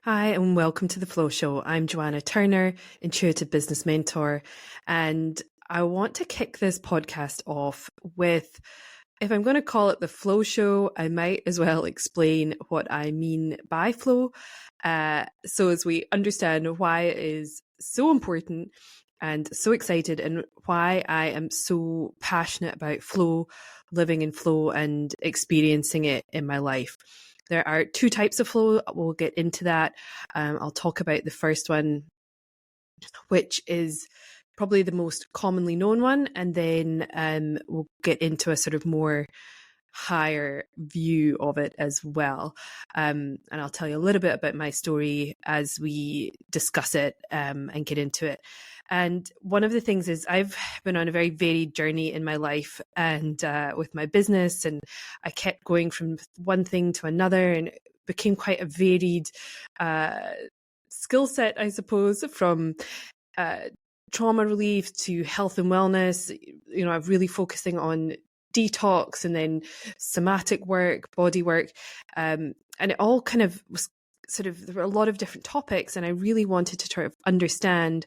Hi, and welcome to the Flow Show. I'm Joanna Turner, intuitive business mentor, and I want to kick this podcast off with, if I'm going to call it the Flow Show, I might as well explain what I mean by flow. So as we understand why it is so important and so excited, and why I am so passionate about flow, living in flow and experiencing it in my life. There are two types of flow. We'll get into that. I'll talk about the first one, which is probably the most commonly known one, and then we'll get into a sort of more higher view of it as well. And I'll tell you a little bit about my story as we discuss it and get into it. And one of the things is I've been on a very varied journey in my life and with my business, and I kept going from one thing to another, and it became quite a varied skill set, I suppose, from trauma relief to health and wellness. You know, I'm really focusing on detox and then somatic work, body work. And it all kind of was sort of, there were a lot of different topics, and I really wanted to sort of understand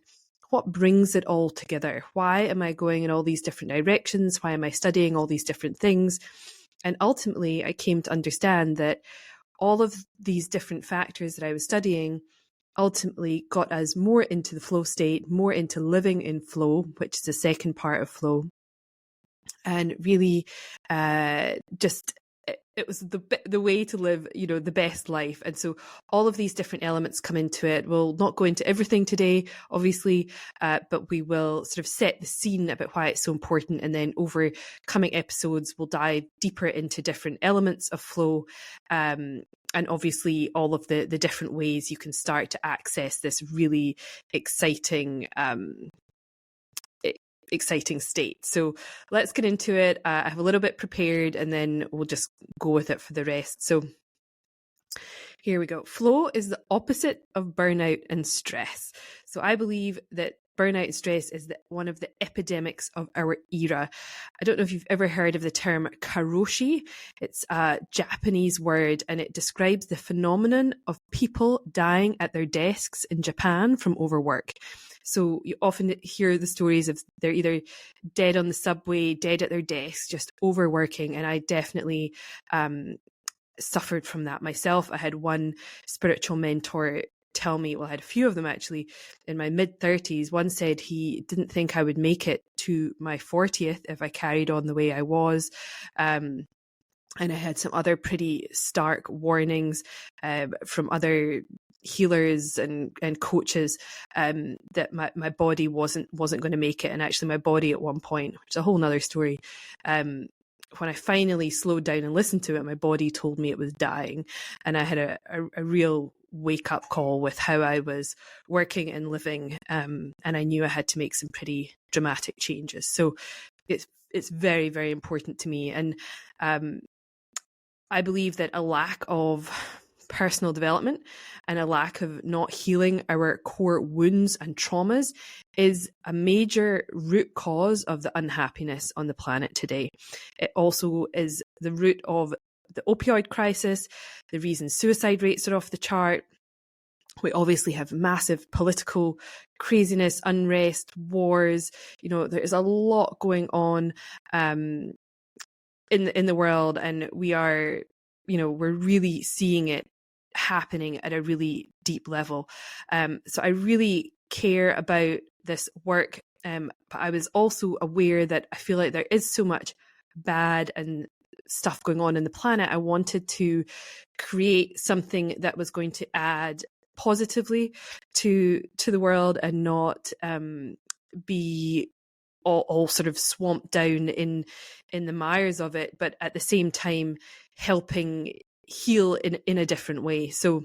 what brings it all together. Why am I going in all these different directions? Why am I studying all these different things? And ultimately, I came to understand that all of these different factors that I was studying ultimately got us more into the flow state, more into living in flow, which is the second part of flow. And really just it was the way to live, you know, the best life. And so all of these different elements come into it. We'll not go into everything today, obviously, but we will sort of set the scene about why it's so important. And then over coming episodes, we'll dive deeper into different elements of flow. And obviously all of the different ways you can start to access this really exciting state. So let's get into it. I have a little bit prepared, and then we'll just go with it for the rest. So here we go. Flow is the opposite of burnout and stress. So I believe that burnout and stress is one of the epidemics of our era. I don't know if you've ever heard of the term karoshi. It's a Japanese word, and it describes the phenomenon of people dying at their desks in Japan from overwork. So you often hear the stories of they're either dead on the subway, dead at their desks, just overworking. And I definitely suffered from that myself. I had one spiritual mentor tell me, well, I had a few of them actually in my mid-30s. One said he didn't think I would make it to my 40th if I carried on the way I was. And I had some other pretty stark warnings from other healers and coaches that my body wasn't going to make it. And actually my body at one point, which is a whole nother story, when I finally slowed down and listened to it, my body told me it was dying. And I had a real wake up call with how I was working and living. And I knew I had to make some pretty dramatic changes. So it's very, very important to me. And I believe that a lack of personal development and a lack of not healing our core wounds and traumas is a major root cause of the unhappiness on the planet today. It also is the root of the opioid crisis, the reason suicide rates are off the chart. We obviously have massive political craziness, unrest, wars. You know, there is a lot going on in the world, and we are, you know, we're really seeing it happening at a really deep level. So I really care about this work, but I was also aware that I feel like there is so much bad and stuff going on in the planet. I wanted to create something that was going to add positively to the world and not be all sort of swamped down in the mires of it, but at the same time helping heal in a different way. So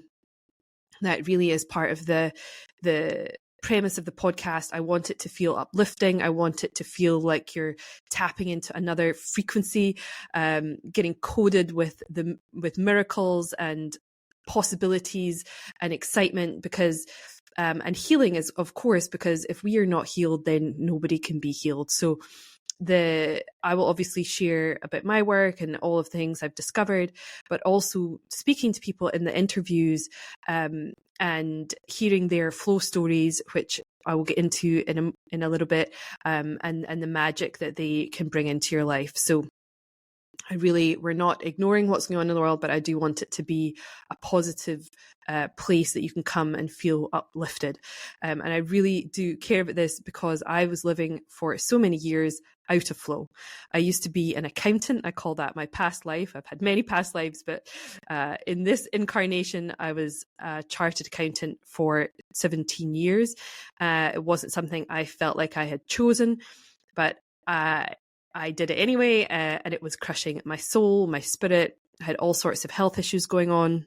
that really is part of the premise of the podcast. I want it to feel uplifting. I want it to feel like you're tapping into another frequency, getting coded with miracles and possibilities and excitement, because and healing is, of course, because if we are not healed, then nobody can be healed. So I will obviously share about my work and all of the things I've discovered, but also speaking to people in the interviews, and and hearing their flow stories, which I will get into in a little bit, and the magic that they can bring into your life. So we're not ignoring what's going on in the world, but I do want it to be a positive place that you can come and feel uplifted. And I really do care about this because I was living for so many years out of flow. I used to be an accountant. I call that my past life. I've had many past lives, but in this incarnation, I was a chartered accountant for 17 years. It wasn't something I felt like I had chosen, but I did it anyway, and it was crushing my soul, my spirit. I had all sorts of health issues going on,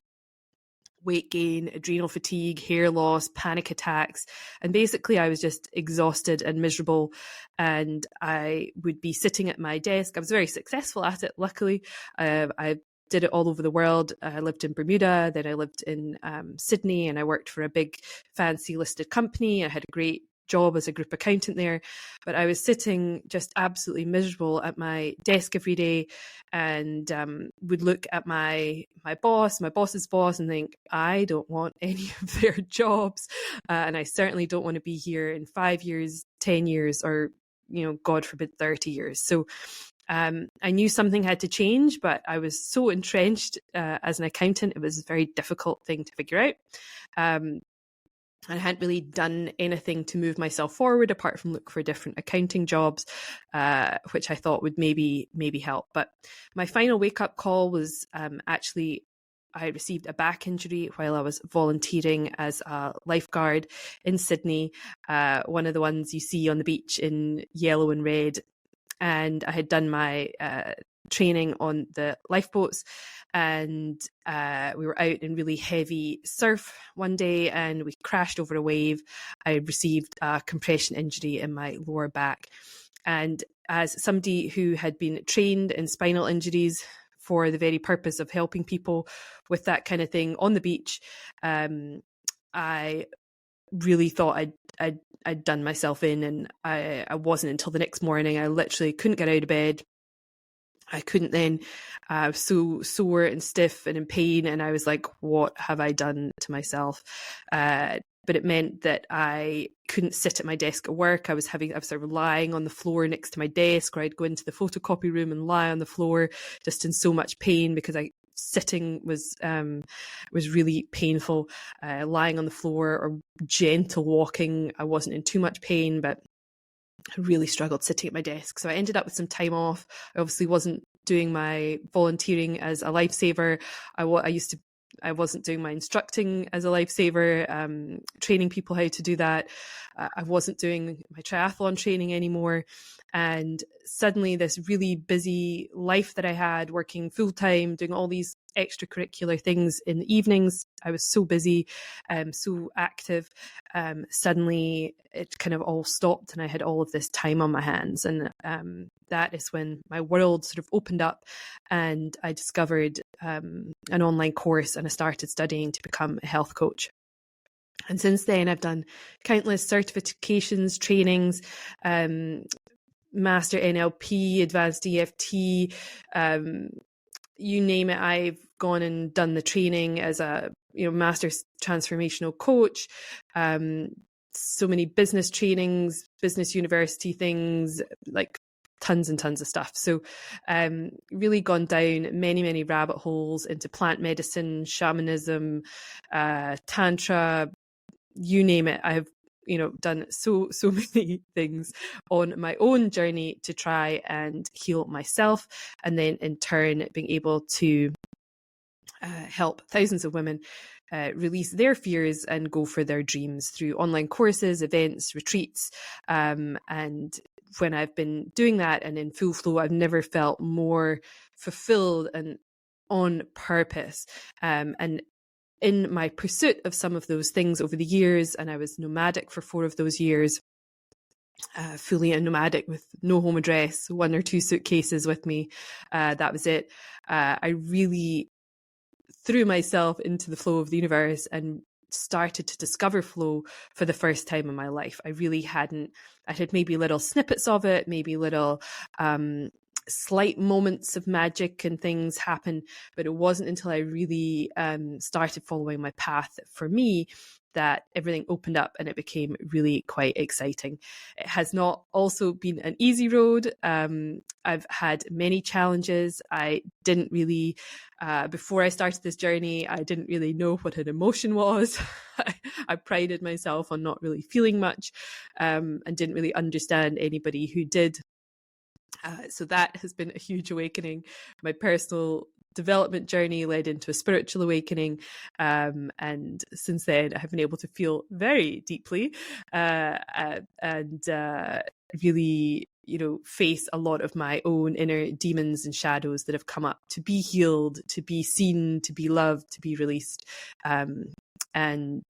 weight gain, adrenal fatigue, hair loss, panic attacks. And basically I was just exhausted and miserable. And I would be sitting at my desk. I was very successful at it, luckily. I did it all over the world. I lived in Bermuda, then I lived in Sydney, and I worked for a big fancy listed company. I had a great job as a group accountant there, but I was sitting just absolutely miserable at my desk every day, and would look at my boss's boss, and think, I don't want any of their jobs, and I certainly don't want to be here in 5 years, 10 years, or God forbid 30 years. So I knew something had to change, but I was so entrenched as an accountant, it was a very difficult thing to figure out. I hadn't really done anything to move myself forward apart from look for different accounting jobs, which I thought would maybe help. But my final wake-up call was actually I received a back injury while I was volunteering as a lifeguard in Sydney, one of the ones you see on the beach in yellow and red. And I had done my training on the lifeboats, and we were out in really heavy surf one day, and we crashed over a wave. I received a compression injury in my lower back. And as somebody who had been trained in spinal injuries for the very purpose of helping people with that kind of thing on the beach, I really thought I'd done myself in, and I wasn't until the next morning. I literally couldn't get out of bed. I couldn't then. I was so sore and stiff and in pain, and I was like, what have I done to myself? But it meant that I couldn't sit at my desk at work. I was sort of lying on the floor next to my desk, or I'd go into the photocopy room and lie on the floor just in so much pain because sitting was really painful. Lying on the floor or gentle walking, I wasn't in too much pain, but I really struggled sitting at my desk. So I ended up with some time off. I obviously wasn't doing my volunteering as a lifesaver. I wasn't doing my instructing as a lifesaver, training people how to do that. I wasn't doing my triathlon training anymore. And suddenly this really busy life that I had, working full time, doing all these extracurricular things in the evenings, I was so busy, so active. Suddenly it kind of all stopped, and I had all of this time on my hands. And that is when my world sort of opened up, and I discovered an online course, and I started studying to become a health coach. And since then, I've done countless certifications, trainings, Master NLP, Advanced EFT, you name it. I've gone and done the training as a Master Transformational Coach. So many business trainings, business university things, like tons and tons of stuff. So really gone down many rabbit holes into plant medicine, shamanism, tantra, you name it. I've done so many things on my own journey to try and heal myself, and then in turn being able to help thousands of women release their fears and go for their dreams through online courses, events, retreats. And when I've been doing that and in full flow, I've never felt more fulfilled and on purpose. And in my pursuit of some of those things over the years, and I was nomadic for 4 of those years, fully a nomadic with no home address, 1 or 2 suitcases with me. That was it. I really threw myself into the flow of the universe and started to discover flow for the first time in my life. I really hadn't. I had maybe little snippets of it, maybe little slight moments of magic and things happen, but it wasn't until I really started following my path for me that everything opened up and it became really quite exciting. It has not also been an easy road. I've had many challenges. I didn't really, before I started this journey, I didn't really know what an emotion was. I prided myself on not really feeling much, and didn't really understand anybody who did. So that has been a huge awakening. My personal development journey led into a spiritual awakening. And since then, I have been able to feel very deeply and really, face a lot of my own inner demons and shadows that have come up to be healed, to be seen, to be loved, to be released. And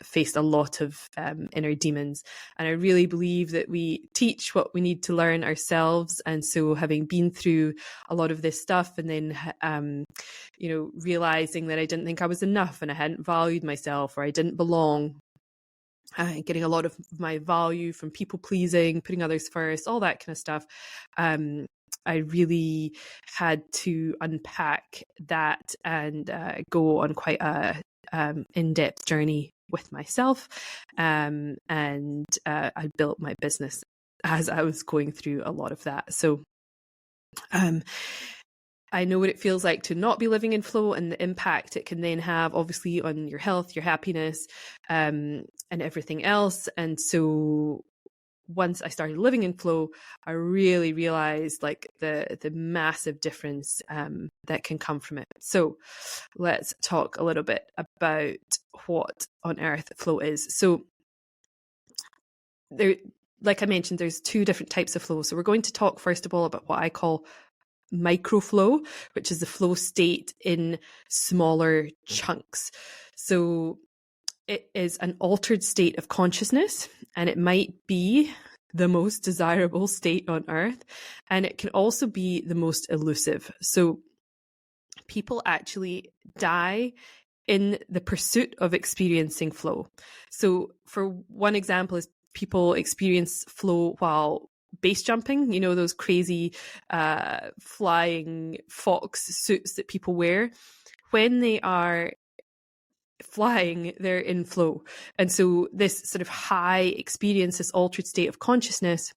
faced a lot of inner demons. And I really believe that we teach what we need to learn ourselves. And so having been through a lot of this stuff and then, realizing that I didn't think I was enough and I hadn't valued myself or I didn't belong, getting a lot of my value from people pleasing, putting others first, all that kind of stuff. I really had to unpack that and go on quite a in-depth journey with myself. And I built my business as I was going through a lot of that. So I know what it feels like to not be living in flow and the impact it can then have, obviously, on your health, your happiness, and everything else. And so once I started living in flow, I really realized like the massive difference that can come from it. So let's talk a little bit about what on earth flow is. So there, like I mentioned, there's two different types of flow. So we're going to talk first of all about what I call microflow, which is the flow state in smaller chunks. So it is an altered state of consciousness, and it might be the most desirable state on earth, and it can also be the most elusive. So people actually die in the pursuit of experiencing flow. So for one example is people experience flow while base jumping, those crazy flying fox suits that people wear. When they are flying, they're in flow. And so this sort of high experience, this altered state of consciousness,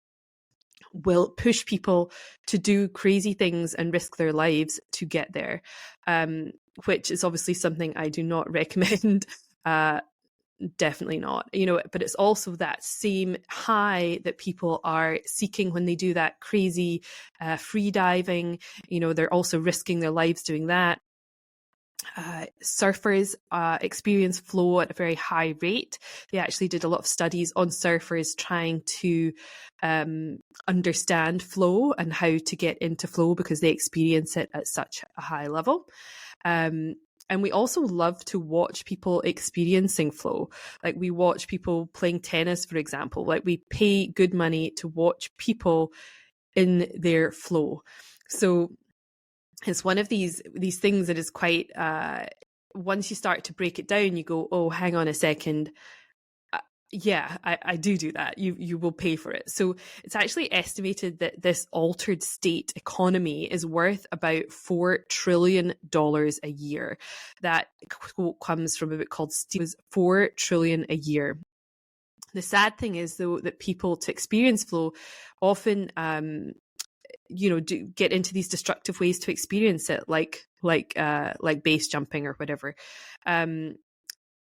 will push people to do crazy things and risk their lives to get there, which is obviously something I do not recommend. Definitely not, but it's also that same high that people are seeking when they do that crazy free diving. They're also risking their lives doing that. Surfers experience flow at a very high rate. They actually did a lot of studies on surfers trying to understand flow and how to get into flow because they experience it at such a high level. And we also love to watch people experiencing flow. Like we watch people playing tennis, for example. Like we pay good money to watch people in their flow. So it's one of these things that is quite, once you start to break it down, you go, oh, hang on a second. Yeah, I do that. You will pay for it. So it's actually estimated that this altered state economy is worth about $4 trillion a year. That quote comes from a book called $4 trillion a year. The sad thing is, though, that people to experience flow often do get into these destructive ways to experience it, like base jumping or whatever. And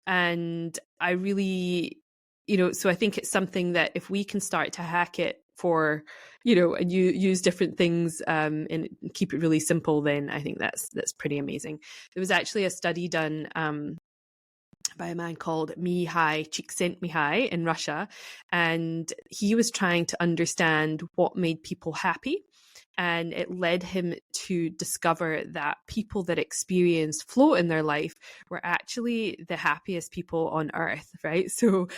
I really, so I think it's something that if we can start to hack it for, and you use different things and keep it really simple, then I think that's pretty amazing. There was actually a study done by a man called Mihai Csikszentmihalyi in Russia, and he was trying to understand what made people happy. And it led him to discover that people that experienced flow in their life were actually the happiest people on earth, right? So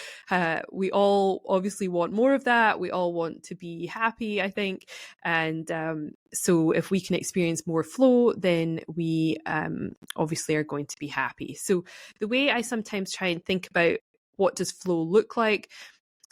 we all obviously want more of that. We all want to be happy, I think. And so if we can experience more flow, then we obviously are going to be happy. So the way I sometimes try and think about what does flow look like,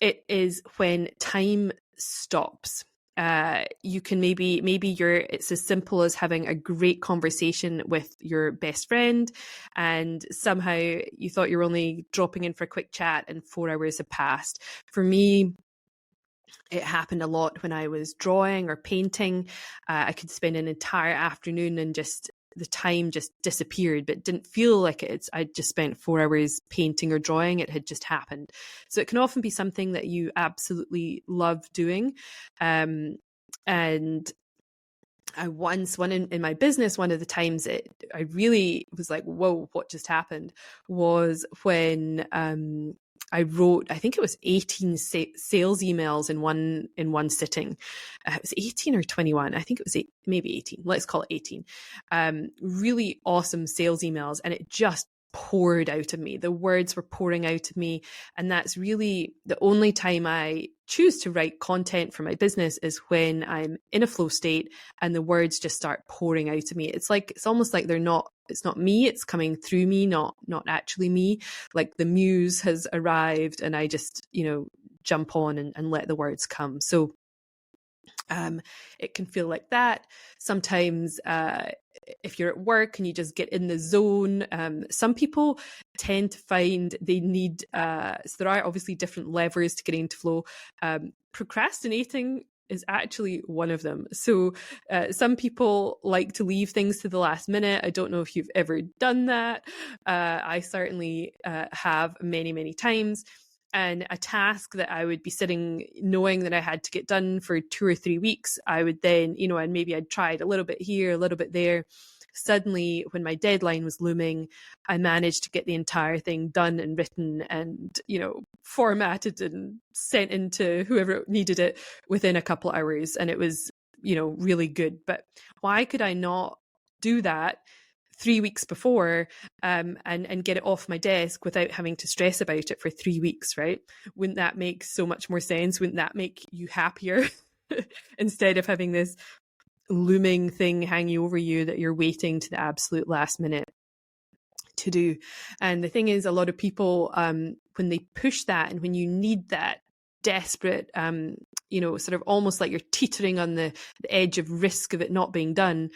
it is when time stops. You can maybe it's as simple as having a great conversation with your best friend, and somehow you thought you were only dropping in for a quick chat and 4 hours have passed. For me, it happened a lot when I was drawing or painting. I could spend an entire afternoon and just the time just disappeared, but didn't feel like I just spent 4 hours painting or drawing. It had just happened. So it can often be something that you absolutely love doing. And I once, in my business, one of the times I really was like, whoa, what just happened, was when I wrote, I think it was 18 sales emails in one sitting. It was 18 or 21. I think it was maybe 18. Let's call it 18. Really awesome sales emails. And it just poured out of me. The words were pouring out of me. And that's really the only time I choose to write content for my business, is when I'm in a flow state and the words just start pouring out of me. It's almost like it's not me, it's coming through me, not actually me. Like the muse has arrived and I just, jump on and let the words come. So it can feel like that. Sometimes if you're at work and you just get in the zone, some people tend to find they need, so there are obviously different levers to getting into flow. Procrastinating is actually one of them. So some people like to leave things to the last minute. I don't know if you've ever done that. I certainly have many, many times. And a task that I would be sitting knowing that I had to get done for 2 or 3 weeks, I would then, and maybe I'd tried a little bit here, a little bit there. Suddenly, when my deadline was looming, I managed to get the entire thing done and written and, formatted and sent into whoever needed it within a couple of hours. And it was, really good. But why could I not do that 3 weeks before and get it off my desk without having to stress about it for 3 weeks, right? Wouldn't that make so much more sense? Wouldn't that make you happier instead of having this looming thing hanging over you that you're waiting to the absolute last minute to do? And the thing is, a lot of people, when they push that and when you need that desperate, sort of almost like you're teetering on the edge of risk of it not being done,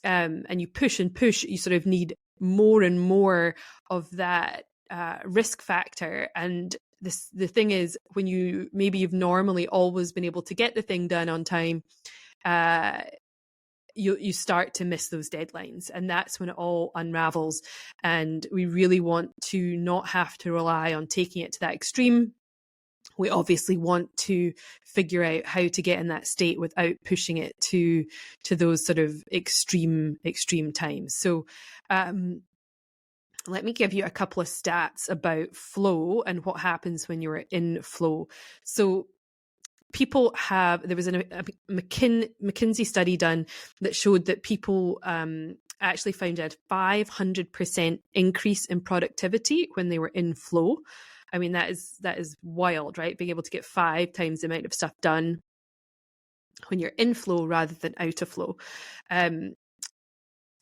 and you push and push, you sort of need more and more of that risk factor. And the thing is, when you've normally always been able to get the thing done on time, you start to miss those deadlines, and that's when it all unravels. And we really want to not have to rely on taking it to that extreme. We obviously want to figure out how to get in that state without pushing it to those sort of extreme times. So let me give you a couple of stats about flow and what happens when you're in flow. So there was a McKinsey study done that showed that people actually found a 500% increase in productivity when they were in flow. I mean, that is wild, right? Being able to get 5 times the amount of stuff done when you're in flow rather than out of flow.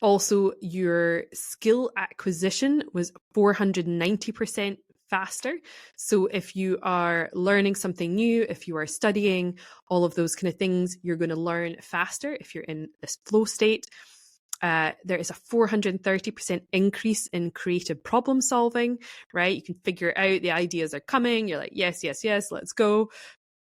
Also, your skill acquisition was 490% faster. So if you are learning something new, if you are studying, all of those kind of things, you're going to learn faster if you're in this flow state. There is a 430% increase in creative problem solving, right? You can figure out the ideas are coming. You're like, yes, let's go.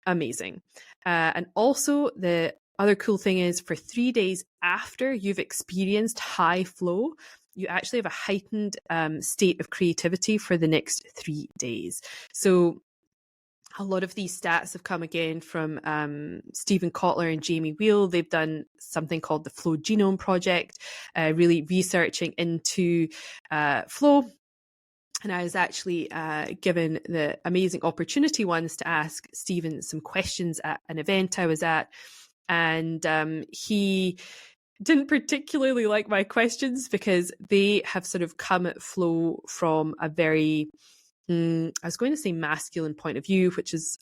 Amazing. And also the other cool thing is, for 3 days after you've experienced high flow, you actually have a heightened state of creativity for the next 3 days. So a lot of these stats have come again from Stephen Kotler and Jamie Wheel. They've done something called the Flow Genome Project, really researching into flow. And I was actually given the amazing opportunity once to ask Stephen some questions at an event I was at. And he didn't particularly like my questions because they have sort of come at flow from a very, I was going to say masculine point of view, which is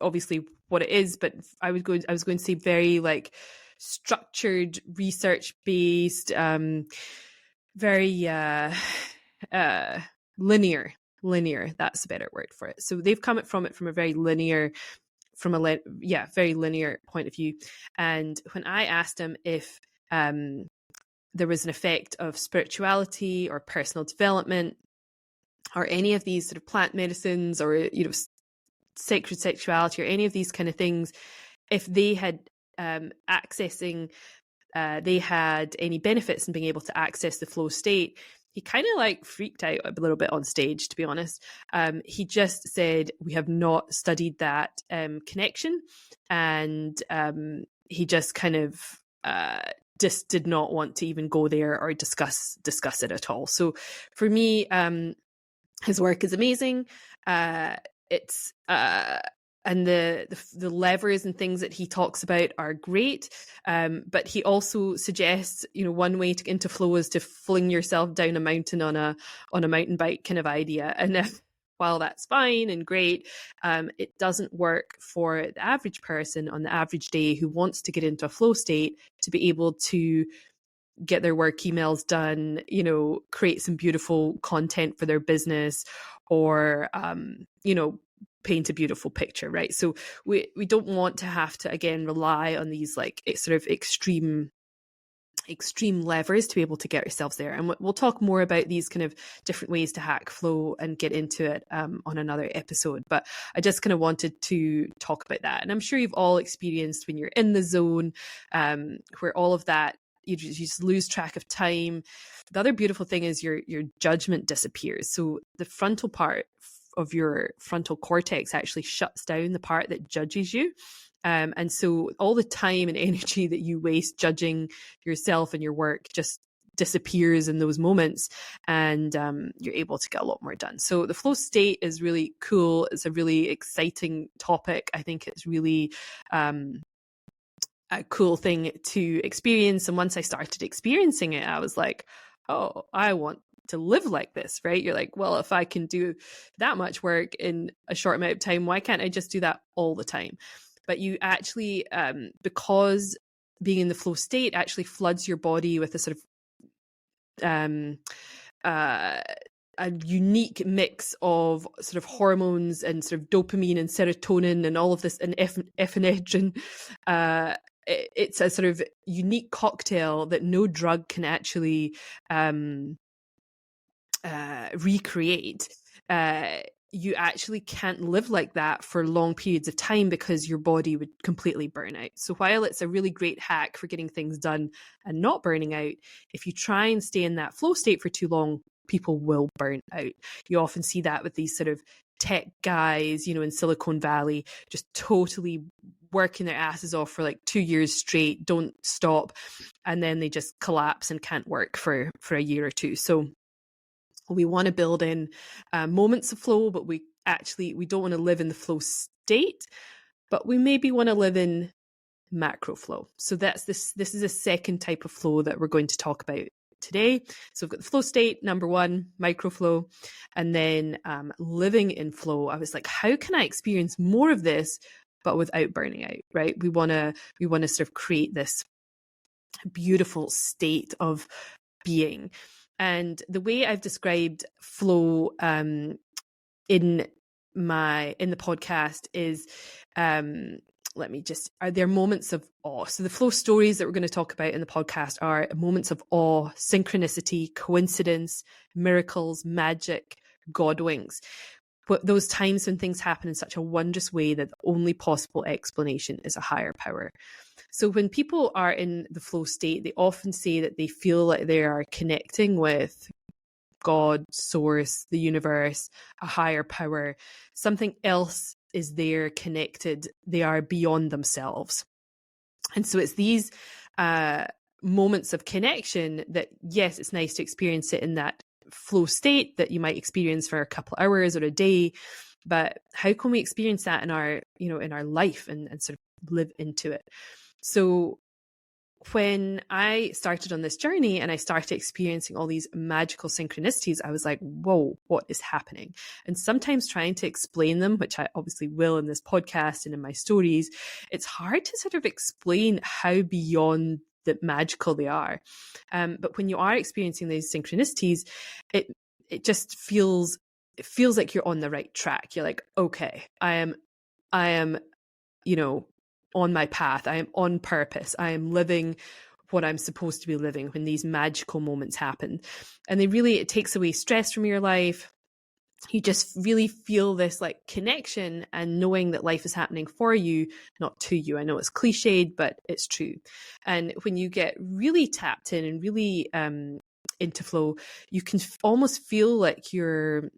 obviously what it is, but I was going to say very like structured, research based, very linear. That's a better word for it. So they've come from it from a very linear from a very linear point of view. And when I asked him if there was an effect of spirituality or personal development or any of these sort of plant medicines or, you know, sacred sexuality or any of these kind of things, if they had they had any benefits in being able to access the flow state, he kind of like freaked out a little bit on stage, to be honest. He just said, we have not studied that connection. And he just kind of just did not want to even go there or discuss it at all. So for me, his work is amazing. It's and the levers and things that he talks about are great. But he also suggests, you know, one way to get into flow is to fling yourself down a mountain on a mountain bike kind of idea. And while that's fine and great, it doesn't work for the average person on the average day who wants to get into a flow state to be able to get their work emails done, you know, create some beautiful content for their business, or, you know, paint a beautiful picture, right? So we don't want to have to, again, rely on these like sort of extreme levers to be able to get ourselves there. And we'll talk more about these kind of different ways to hack flow and get into it on another episode. But I just kind of wanted to talk about that. And I'm sure you've all experienced when you're in the zone, where all of that, you just lose track of time. The other beautiful thing is your judgment disappears. So the frontal part of your frontal cortex actually shuts down the part that judges you. And so all the time and energy that you waste judging yourself and your work just disappears in those moments, and you're able to get a lot more done. So the flow state is really cool. It's a really exciting topic. I think it's really a cool thing to experience. And once I started experiencing it, I was like, oh, I want to live like this, right? You're like, well, if I can do that much work in a short amount of time, why can't I just do that all the time? But you actually, because being in the flow state actually floods your body with a sort of a unique mix of sort of hormones and sort of dopamine and serotonin and all of this, and epinephrine. It's a sort of unique cocktail that no drug can actually recreate. You actually can't live like that for long periods of time because your body would completely burn out. So while it's a really great hack for getting things done and not burning out, if you try and stay in that flow state for too long, people will burn out. You often see that with these sort of tech guys, you know, in Silicon Valley, just totally working their asses off for like 2 years straight, don't stop, and then they just collapse and can't work for a year or two. So we want to build in moments of flow, but we don't want to live in the flow state, but we maybe want to live in macro flow. So that's this is a second type of flow that we're going to talk about today. So we've got the flow state, number one, micro flow, and then living in flow. I was like, how can I experience more of this, but without burning out, right? We want to sort of create this beautiful state of being. And the way I've described flow in the podcast is, are there moments of awe? So the flow stories that we're going to talk about in the podcast are moments of awe, synchronicity, coincidence, miracles, magic, God winks. But those times when things happen in such a wondrous way that the only possible explanation is a higher power. So when people are in the flow state, they often say that they feel like they are connecting with God, source, the universe, a higher power, something else is there connected. They are beyond themselves. And so it's these moments of connection that, yes, it's nice to experience it in that flow state that you might experience for a couple of hours or a day, but how can we experience that in our life and sort of live into it? So when I started on this journey and I started experiencing all these magical synchronicities, I was like, whoa, what is happening? And sometimes trying to explain them, which I obviously will in this podcast and in my stories, it's hard to sort of explain how beyond the magical they are. But when you are experiencing these synchronicities, it just feels like you're on the right track. You're like, okay, I am on my path. I am on purpose. I am living what I'm supposed to be living when these magical moments happen. And it takes away stress from your life. You just really feel this like connection and knowing that life is happening for you, not to you. I know it's cliched, but it's true. And when you get really tapped in and really into flow, you can almost feel like you're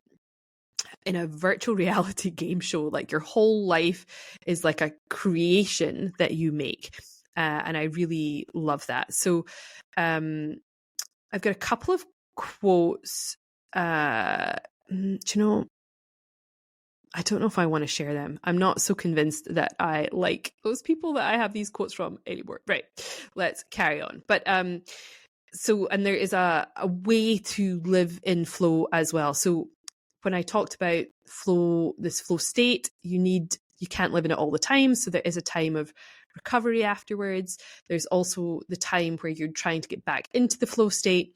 in a virtual reality game show. Like your whole life is like a creation that you make. And I really love that. So I've got a couple of quotes. Do you know, I don't know if I want to share them. I'm not so convinced that I like those people that I have these quotes from anymore. Right. Let's carry on. But and there is a way to live in flow as well. So when I talked about flow, this flow state, you can't live in it all the time. So there is a time of recovery afterwards. There's also the time where you're trying to get back into the flow state.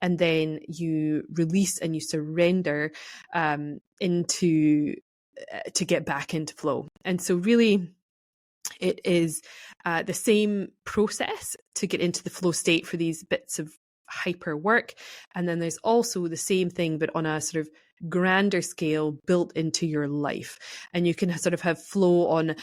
And then you release and you surrender to get back into flow. And so really it is the same process to get into the flow state for these bits of hyper work. And then there's also the same thing, but on a sort of grander scale built into your life. And you can sort of have flow on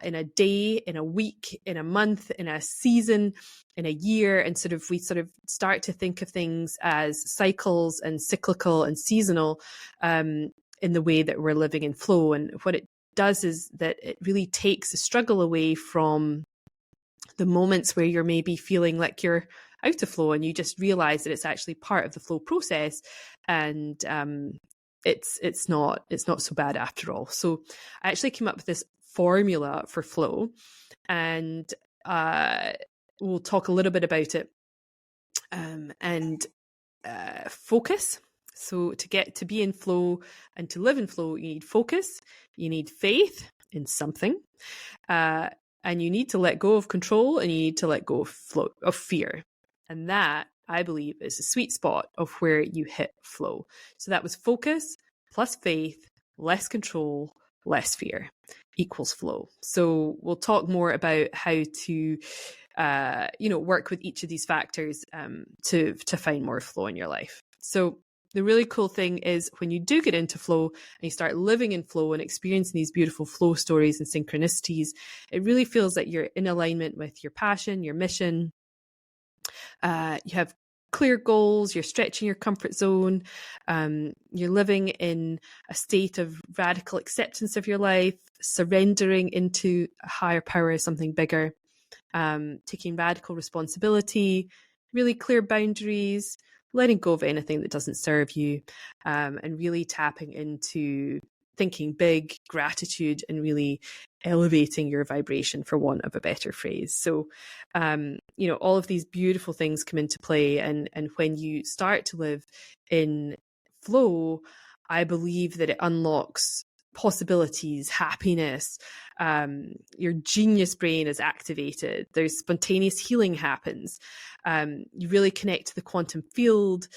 in a day, in a week, in a month, in a season, in a year. And we start to think of things as cycles and cyclical and seasonal in the way that we're living in flow. And what it does is that it really takes the struggle away from the moments where you're maybe feeling like you're out of flow and you just realize that it's actually part of the flow process, and it's not so bad after all. So I actually came up with this formula for flow, and we'll talk a little bit about it. And focus. So to be in flow and to live in flow, you need focus, you need faith in something, and you need to let go of control, and you need to let go of fear. And that, I believe, is the sweet spot of where you hit flow. So that was focus plus faith, less control, less fear equals flow. So we'll talk more about how to work with each of these factors to find more flow in your life. So the really cool thing is when you do get into flow and you start living in flow and experiencing these beautiful flow stories and synchronicities, it really feels like you're in alignment with your passion, your mission. You have clear goals, you're stretching your comfort zone, you're living in a state of radical acceptance of your life, surrendering into a higher power, something bigger, taking radical responsibility, really clear boundaries, letting go of anything that doesn't serve you, and really tapping into thinking big, gratitude, and really elevating your vibration, for want of a better phrase. So, all of these beautiful things come into play. And when you start to live in flow, I believe that it unlocks possibilities, happiness, your genius brain is activated, there's spontaneous healing happens, you really connect to the quantum field,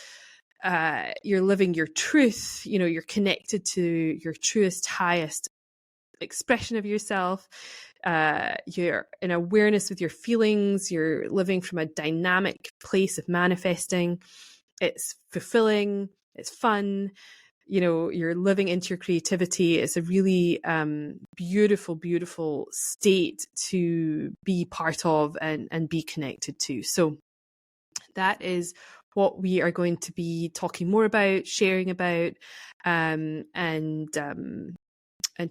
you're living your truth, you're connected to your truest, highest expression of yourself, you're in awareness with your feelings, you're living from a dynamic place of manifesting. It's fulfilling, it's fun, you're living into your creativity. It's a really beautiful, beautiful state to be part of and be connected to. So that is what we are going to be talking more about, sharing about, and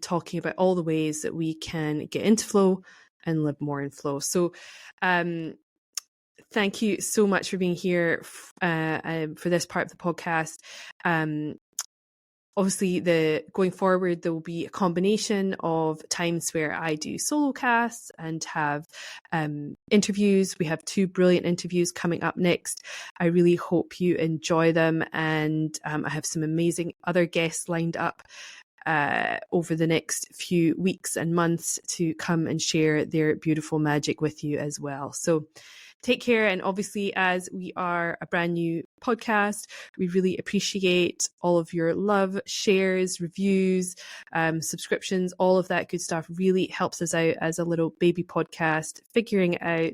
talking about all the ways that we can get into flow and live more in flow. So thank you so much for being here for this part of the podcast. Obviously, going forward, there will be a combination of times where I do solo casts and have interviews. We have 2 brilliant interviews coming up next. I really hope you enjoy them. And I have some amazing other guests lined up over the next few weeks and months to come and share their beautiful magic with you as well. So take care. And obviously, as we are a brand new podcast, we really appreciate all of your love, shares, reviews, subscriptions, all of that good stuff really helps us out as a little baby podcast, figuring it out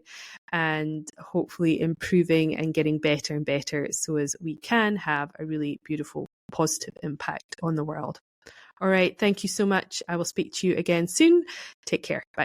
and hopefully improving and getting better and better so as we can have a really beautiful, positive impact on the world. All right. Thank you so much. I will speak to you again soon. Take care. Bye.